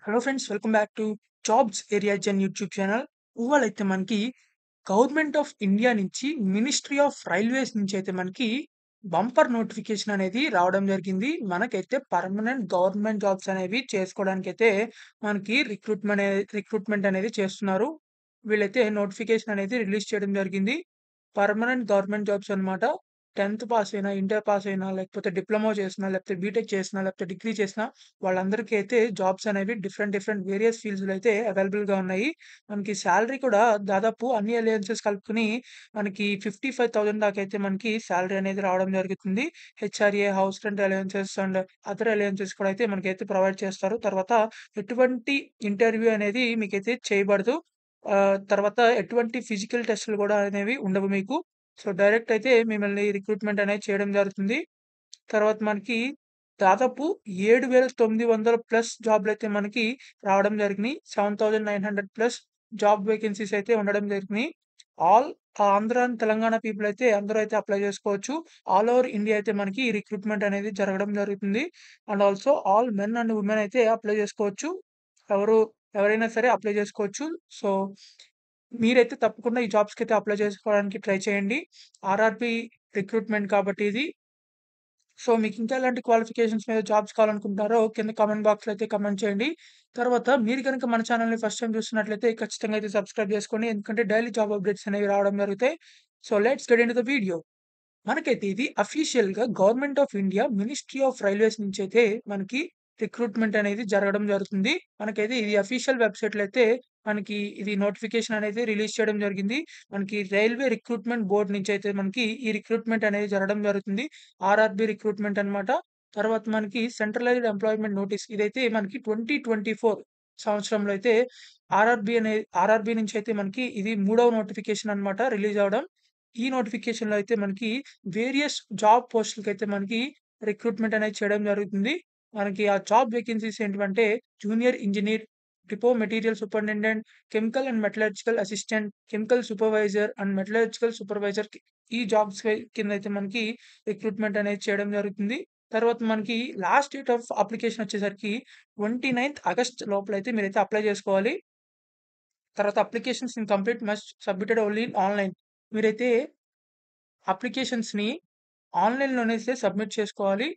Hello friends, welcome back to jobs area జన్ YouTube channel. ఇవాళైతే మనకి గవర్నమెంట్ ఆఫ్ ఇండియా నుంచి మినిస్ట్రీ ఆఫ్ రైల్వేస్ నుంచి అయితే మనకి బంపర్ నోటిఫికేషన్ అనేది రావడం జరిగింది. మనకైతే పర్మనెంట్ గవర్నమెంట్ జాబ్స్ అనేవి చేసుకోవడానికైతే మనకి రిక్రూట్మెంట్ అనేది చేస్తున్నారు. వీళ్ళైతే నోటిఫికేషన్ అనేది రిలీజ్ చేయడం జరిగింది. పర్మనెంట్ గవర్నమెంట్ జాబ్స్ అన్నమాట. 10థ్ పాస్ అయినా, ఇంటర్ పాస్ అయినా, లేకపోతే డిప్లొమా చేసినా, లేకపోతే బీటెక్ చేసినా, లేకపోతే డిగ్రీ చేసినా వాళ్ళందరికీ అయితే జాబ్స్ అనేవి డిఫరెంట్ వేరియస్ ఫీల్డ్స్‌లో అయితే అవైలబుల్‌గా ఉన్నాయి. మనకి సాలరీ కూడా దాదాపు అన్ని అలయన్సెస్ కలుపుకొని మనకి 55,000 దాకా అయితే మనకి సాలరీ అనేది రావడం జరుగుతుంది. HRA, house rent allowances and other allowances కూడా అయితే మనకైతే ప్రొవైడ్ చేస్తారు. తర్వాత ఎటువంటి ఇంటర్వ్యూ అనేది మీకైతే చేయబడదు. తర్వాత ఎటువంటి ఫిజికల్ టెస్ట్‌లు కూడా అనేవి ఉండవు మీకు. సో, డైరెక్ట్ అయితే మిమ్మల్ని రిక్రూట్‌మెంట్ అనేది చేయడం జరుగుతుంది. తర్వాత మనకి దాదాపు 7,900 ప్లస్ జాబ్‌లయితే మనకి రావడం జరిగినియి. 7,900 ప్లస్ జాబ్ వేకెన్సీస్ అయితే ఉండడం జరిగినియి. All Andhra and Telangana people అయితే అందరూ అయితే అప్లై చేసుకోవచ్చు. ఆల్ ఓవర్ ఇండియా అయితే మనకి ఈ రిక్రూట్‌మెంట్ అనేది జరగడం జరుగుతుంది. And also all men and women అయితే అప్లై చేసుకోవచ్చు. ఎవరు ఎవరైనా సరే అప్లై చేసుకోవచ్చు. సో, మీరైతే తప్పకుండా ఈ జాబ్స్‌కైతే అప్లై చేసుకోవడానికి ట్రై చేయండి. ఆర్ఆర్‌బీ రిక్రూట్‌మెంట్ కాబట్టి ఇది. సో, మీకింకా ఎలాంటి క్వాలిఫికేషన్స్ మీద జాబ్స్ కావాలనుకుంటున్నారో కింద కామెంట్ బాక్స్‌లో అయితే కామెంట్ చేయండి. తర్వాత మీరు గనుక మన ఛానెల్‌ని ఫస్ట్ టైమ్ చూస్తున్నట్లయితే ఖచ్చితంగా అయితే సబ్స్క్రైబ్ చేసుకోండి. ఎందుకంటే డైలీ జాబ్ అప్డేట్స్ అనేవి రావడం జరుగుతాయి. So, let's get into the video. మనకైతే ఇది అఫీషియల్‌గా government of India ministry of railways నుంచైతే మనకి రిక్రూట్‌మెంట్ అనేది జరగడం జరుగుతుంది. మనకైతే ఇది అఫీషియల్ వెబ్‌సైట్‌లో అయితే మనకి ఇది నోటిఫికేషన్ అనేది రిలీజ్ చేయడం జరిగింది. మనకి రైల్వే రిక్రూట్‌మెంట్ బోర్డ్ నుంచైతే మనకి ఈ రిక్రూట్‌మెంట్ అనేది జరగడం జరుగుతుంది. ఆర్ఆర్‌బీ రిక్రూట్‌మెంట్ అన్నమాట. తర్వాత మనకి సెంట్రలైజ్డ్ ఎంప్లాయ్‌మెంట్ నోటీస్ ఇదైతే మనకి 2024 సంవత్సరంలో అయితే ఆర్ఆర్‌బీ నుంచైతే మనకి ఇది మూడవ నోటిఫికేషన్ అన్నమాట రిలీజ్ అవ్వడం. ఈ నోటిఫికేషన్‌లో అయితే మనకి వేరియస్ జాబ్ పోస్టులకైతే మనకి రిక్రూట్‌మెంట్ అనేది చేయడం జరుగుతుంది. మనకి ఆ జాబ్ వేకెన్సీస్ ఏంటివంటే junior engineer, depot material superintendent, chemical and metallurgical assistant, chemical supervisor and metallurgical సూపర్వైజర్‌కి ఈ జాబ్స్ కిందైతే మనకి రిక్రూట్‌మెంట్ అనేది చేయడం జరుగుతుంది. తర్వాత మనకి లాస్ట్ డేట్ ఆఫ్ అప్లికేషన్ వచ్చేసరికి 29థ్ ఆగస్ట్ లోపలైతే మీరైతే అప్లై చేసుకోవాలి. తర్వాత applications in complete must submitted only in online. మీరైతే అప్లికేషన్స్‌ని ఆన్‌లైన్‌లోనైతే సబ్మిట్ చేసుకోవాలి.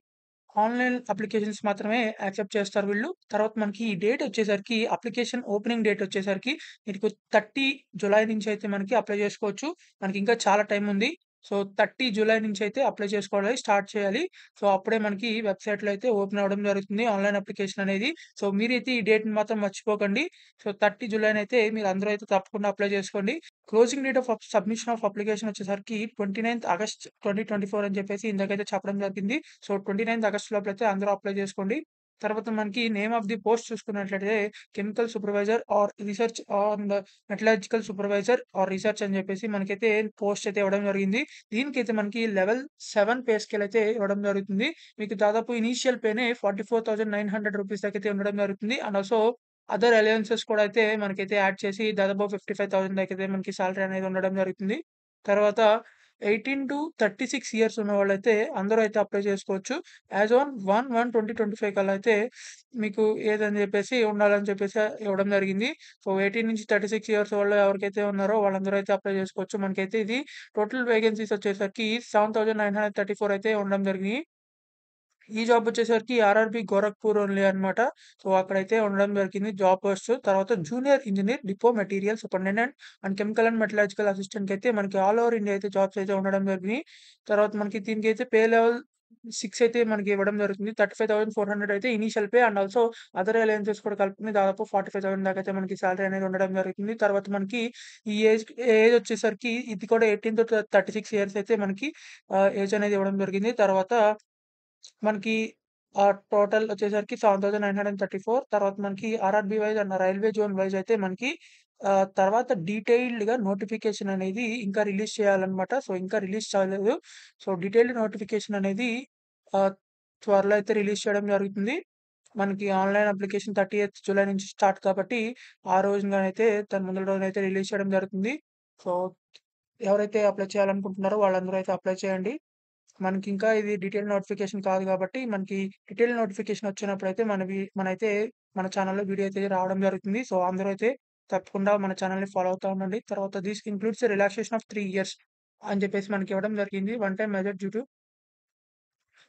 ఆన్‌లైన్ అప్లికేషన్స్ మాత్రమే యాక్సెప్ట్ చేస్తారు వీళ్ళు. తర్వాత మనకి ఈ డేట్ వచ్చేసరికి అప్లికేషన్ ఓపెనింగ్ డేట్ వచ్చేసరికి మీకు 30 జులై నుంచైతే మనకి అప్లై చేసుకోవచ్చు. మనకింకా చాలా టైం ఉంది. సో, 30 జులై నుంచైతే అప్లై చేసుకోవడం స్టార్ట్ చేయాలి. సో, అప్పుడే మనకి వెబ్‌సైట్‌లో అయితే ఓపెన్ అవ్వడం జరుగుతుంది ఆన్‌లైన్ అప్లికేషన్ అనేది. సో, మీరైతే ఈ డేట్‌ని మాత్రం మర్చిపోకండి. సో, 30 జులైనైతే మీరందరూ అయితే తప్పకుండా అప్లై చేసుకోండి. Closing date of submission of application వచ్చేసరికి 29థ్ ఆగస్ట్ 2024 అని చెప్పేసి ఇందాకైతే చెప్పడం జరిగింది. సో, 29థ్ ఆగస్ట్ లోపలైతే అందరూ అప్లై చేసుకోండి. తర్వాత మనకి నేమ్ ఆఫ్ ది పోస్ట్ చూసుకున్నట్లయితే chemical supervisor are research on the metallurgical supervisor are research అని చెప్పేసి మనకైతే పోస్ట్ అయితే ఇవ్వడం జరిగింది. దీనికైతే మనకి లెవెల్ 7 పే స్కేల్ అయితే ఇవ్వడం జరుగుతుంది. మీకు దాదాపు ఇనీషియల్ పేనే 44,900 రూపీస్ దాకైతే ఉండడం జరుగుతుంది. అండ్ ఆల్సో అదర్ అలవెన్సెస్ కూడా అయితే మనకైతే యాడ్ చేసి దాదాపు 55,000 దాకైతే మనకి సాలరీ అనేది ఉండడం జరుగుతుంది. తర్వాత 18-36 ఇయర్స్ ఉన్నవాళ్ళైతే అందరూ అయితే అప్లై చేసుకోవచ్చు. యాస్ ఆన్ 1/1/2025 కల్లా అయితే మీకు ఏదని చెప్పేసి ఉండాలని చెప్పేసి ఇవ్వడం జరిగింది. సో, 18-36 ఇయర్స్ వాళ్ళు ఎవరికైతే ఉన్నారో వాళ్ళందరూ అయితే అప్లై చేసుకోవచ్చు. మనకైతే ఇది టోటల్ వేకెన్సీస్ వచ్చేసరికి 7,934 అయితే ఉండడం జరిగినియి. ఈ జాబ్ వచ్చేసరికి ఆర్ఆర్‌బీ గోరఖ్‌పూర్ ఓన్లీ అన్నమాట. సో, అక్కడైతే ఉండడం జరిగింది జాబ్ పోస్ట్. తర్వాత junior engineer, depot material superintendent and chemical and metallurgical అసిస్టెంట్‌కైతే మనకి ఆల్ ఓవర్ ఇండియా అయితే జాబ్స్ అయితే ఉండడం జరిగినియి. తర్వాత మనకి దీనికైతే పే లెవెల్ 6 అయితే మనకి ఇవ్వడం జరుగుతుంది. 35,400 అయితే initial pay and also other alliances కూడా కలుపుకొని దాదాపు 45,000 దాకా అయితే మనకి సాలరీ అనేది ఉండడం జరుగుతుంది. తర్వాత మనకి ఈ ఏజ్ వచ్చేసరికి ఇది కూడా 18-36 ఇయర్స్ అయితే మనకి ఏజ్ అనేది ఇవ్వడం జరిగింది. తర్వాత మనకి టోటల్ వచ్చేసరికి 7,934 తర్వాత మనకి RRB wise and railway zone wise అయితే మనకి తర్వాత డీటెయిల్డ్‌గా నోటిఫికేషన్ అనేది ఇంకా రిలీజ్ చేయాలన్నమాట. సో, ఇంకా రిలీజ్ చేయలేదు. సో, డీటెయిల్డ్ నోటిఫికేషన్ అనేది ఆహ్, త్వరలో అయితే రిలీజ్ చేయడం జరుగుతుంది. మనకి ఆన్‌లైన్ అప్లికేషన్ 30థ్ జులై నుంచి స్టార్ట్ కాబట్టి, ఆ రోజునైతే దాని ముందు రోజునైతే రిలీజ్ చేయడం జరుగుతుంది. సో, ఎవరైతే అప్లై చేయాలనుకుంటున్నారో వాళ్ళందరూ అయితే అప్లై చేయండి. మనకింకా ఇది డీటెయిల్ నోటిఫికేషన్ కాదు గాబట్టి, మనకి డీటెయిల్ నోటిఫికేషన్ వచ్చినప్పుడైతే మనమైతే మన ఛానల్‌లో వీడియో అయితే రావడం జరుగుతుంది. సో, అందరూ అయితే తప్పకుండా మన ఛానల్‌ని ఫాలో అవుతా ఉండండి. తర్వాత this includes relaxation of 3 years అని చెప్పేసి మనకి ఇవ్వడం జరిగింది. One time measure due to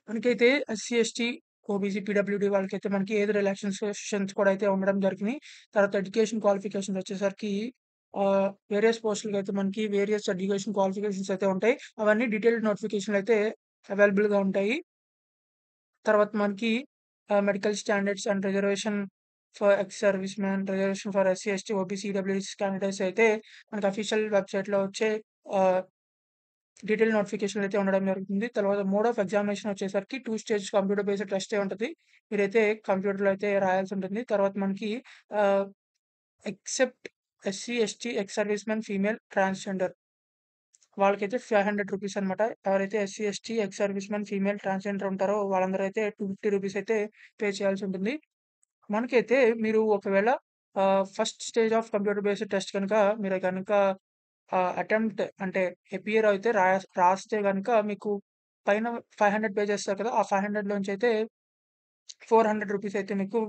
మనకైతే ఎస్సీ, ఎస్టీ, ఓబీసీ, పీడబ్ల్యూడీ వాళ్ళకైతే మనకి ఏజ్ రిలాక్సేషన్స్ కూడా అయితే ఉండడం జరిగినాయి. తర్వాత ఎడ్యుకేషన్ క్వాలిఫికేషన్స్ వచ్చేసరికి వేరియస్ పోస్టులకైతే మనకి వేరియస్ ఎడ్యుకేషన్ క్వాలిఫికేషన్స్ అయితే ఉంటాయి. అవన్నీ డీటెయిల్డ్ నోటిఫికేషన్‌లు అయితే అవైలబుల్‌గా ఉంటాయి. తర్వాత మనకి medical standards and reservation for ex service man, reservation for SC, ST, OBC, EWS candidates అయితే మనకి అఫీషియల్ వెబ్‌సైట్‌లో వచ్చే ఆహ్, డీటెయిల్డ్ నోటిఫికేషన్‌లు అయితే ఉండడం జరుగుతుంది. తర్వాత మోడ్ ఆఫ్ ఎగ్జామినేషన్ వచ్చేసరికి 2 స్టేజ్ కంప్యూటర్ బేస్డ్ టెస్టే ఉంటది. మీరైతే కంప్యూటర్‌లో అయితే రాయాల్సి ఉంటుంది. తర్వాత మనకి ఆహ్, except SC, ST, ex service man, female, transgender వాళ్ళకైతే రూ. 500 అనమాట. ఎవరైతే SC, ST, ex service man, female, transgender ఉంటారో వాళ్ళందరూ అయితే రూ. 250 అయితే పే చేయాల్సి ఉంటుంది. మనకైతే మీరు ఒకవేళ first stage of computer based test గనుక మీరు గనుక అటెంప్ట్ అంటే అపియర్ అయితే రాస్తే గనుక మీకు పైన 500 పే చేస్తారు కదా! ఆ 500 లోంచయితే రూ. 400 అయితే మీకు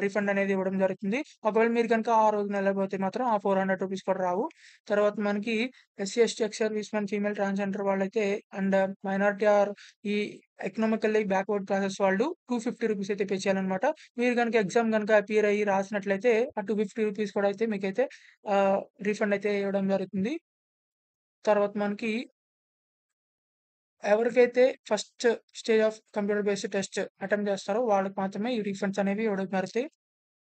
రిఫండ్ అనేది ఇవ్వడం జరుగుతుంది. ఒకవేళ మీరు గనుక ఆ రోజున ఎళ్ళకపోతే మాత్రం ఆ రూ. 400 కూడా రావు. తర్వాత మనకి SC, ST, ex service men, female, transgender వాళ్ళైతే అండ్ మైనారిటీ ఆర్ ఈ ఎకనామికల్లీ బ్యాక్వర్డ్ క్లాసెస్ వాళ్ళు రూ. 250 అయితే పే చేయాలనమాట. మీరు గనుక ఎగ్జామ్ గనుక అపియర్ అయ్యి రాసినట్లయితే ఆ రూ. 250 కూడా అయితే మీకైతే ఆహ్, రిఫండ్ అయితే ఇవ్వడం జరుగుతుంది. తర్వాత మనకి ఎవరికైతే first stage of computer based test attempt చేస్తారో వాళ్ళకి మాత్రమే ఈ రిఫండ్స్ అనేవి ఇవ్వడం జరుగుతాయి.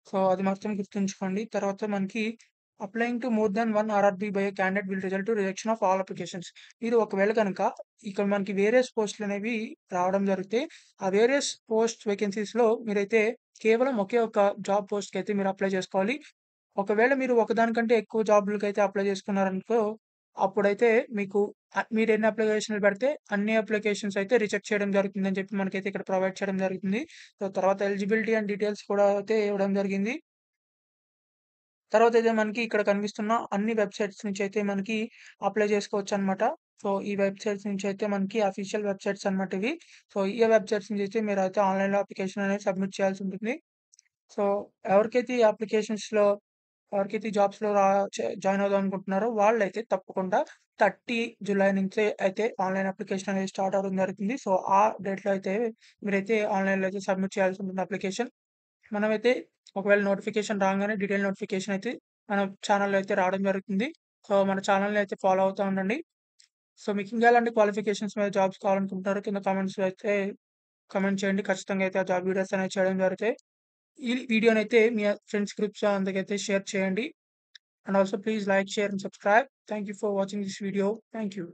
సో, అది మాత్రం గుర్తుంచుకోండి. తర్వాత మనకి applying to more than 1 RRB by a candidate will result to rejection of all applications. మీరు ఒకవేళ గనక ఇక్కడ మనకి వేరియస్ పోస్టులనేవి రావడం జరిగితే, ఆ వేరియస్ పోస్ట్ వేకెన్సీస్‌లో మీరైతే కేవలం ఒకే ఒక జాబ్ పోస్ట్‌కైతే మీరు అప్లై చేసుకోవాలి. ఒకవేళ మీరు ఒకదానికంటే ఎక్కువ జాబ్‌లకైతే అప్లై చేసుకున్నారనుకో, అప్పుడైతే మీకు మీరెన్ని అప్లికేషన్‌లు పెడితే అన్ని అప్లికేషన్స్ అయితే రిజెక్ట్ చేయడం జరుగుతుందని చెప్పి మనకైతే ఇక్కడ ప్రొవైడ్ చేయడం జరుగుతుంది. సో, తర్వాత ఎలిజిబిలిటీ అండ్ డీటెయిల్స్ కూడా అయితే ఇవ్వడం జరిగింది. తర్వాతయితే మనకి ఇక్కడ కనిపిస్తున్న అన్ని వెబ్‌సైట్స్ నుంచయితే మనకి అప్లై చేసుకోవచ్చనమాట. సో, ఈ వెబ్‌సైట్స్ నుంచయితే మనకి అఫీషియల్ వెబ్‌సైట్స్ అనమాట ఇవి. సో, ఈ వెబ్‌సైట్స్ నుంచయితే మీరైతే ఆన్‌లైన్‌లో అప్లికేషన్ అనేది సబ్మిట్ చేయాల్సుంటుంది. సో, ఎవరికైతే ఈ అప్లికేషన్స్‌లో ఎవరికైతే ఈ జాబ్స్‌లో జాయిన్ అవుదాం అనుకుంటున్నారో వాళ్ళైతే తప్పకుండా 30 జులై నుంచే అయితే ఆన్‌లైన్ అప్లికేషన్ అనేది స్టార్ట్ అవ్వడం జరుగుతుంది. సో, ఆ డేట్‌లో అయితే మీరైతే ఆన్‌లైన్‌లో అయితే సబ్మిట్ చేయాల్సి ఉంటుంది అప్లికేషన్. మనమైతే ఒకవేళ నోటిఫికేషన్ రాంగానే డీటెయిల్ నోటిఫికేషన్ అయితే మన ఛానెల్‌లో అయితే రావడం జరుగుతుంది. సో, మన ఛానెల్‌ని అయితే ఫాలో అవుతా ఉండండి. సో, మీకు ఇంకా ఎలాంటి క్వాలిఫికేషన్స్ మీద జాబ్స్ కావాలనుకుంటున్నారో కింద కామెంట్స్‌లో అయితే కామెంట్ చేయండి. ఖచ్చితంగా అయితే ఆ జాబ్ వీడియోస్ అనేవి చేయడం జరుగుతాయి. ఈ వీడియోనైతే మీ ఫ్రెండ్స్ గ్రూప్స్‌లో అందరికైతే షేర్ చేయండి. And also please like, share and subscribe. Thank you for watching this video. Thank you.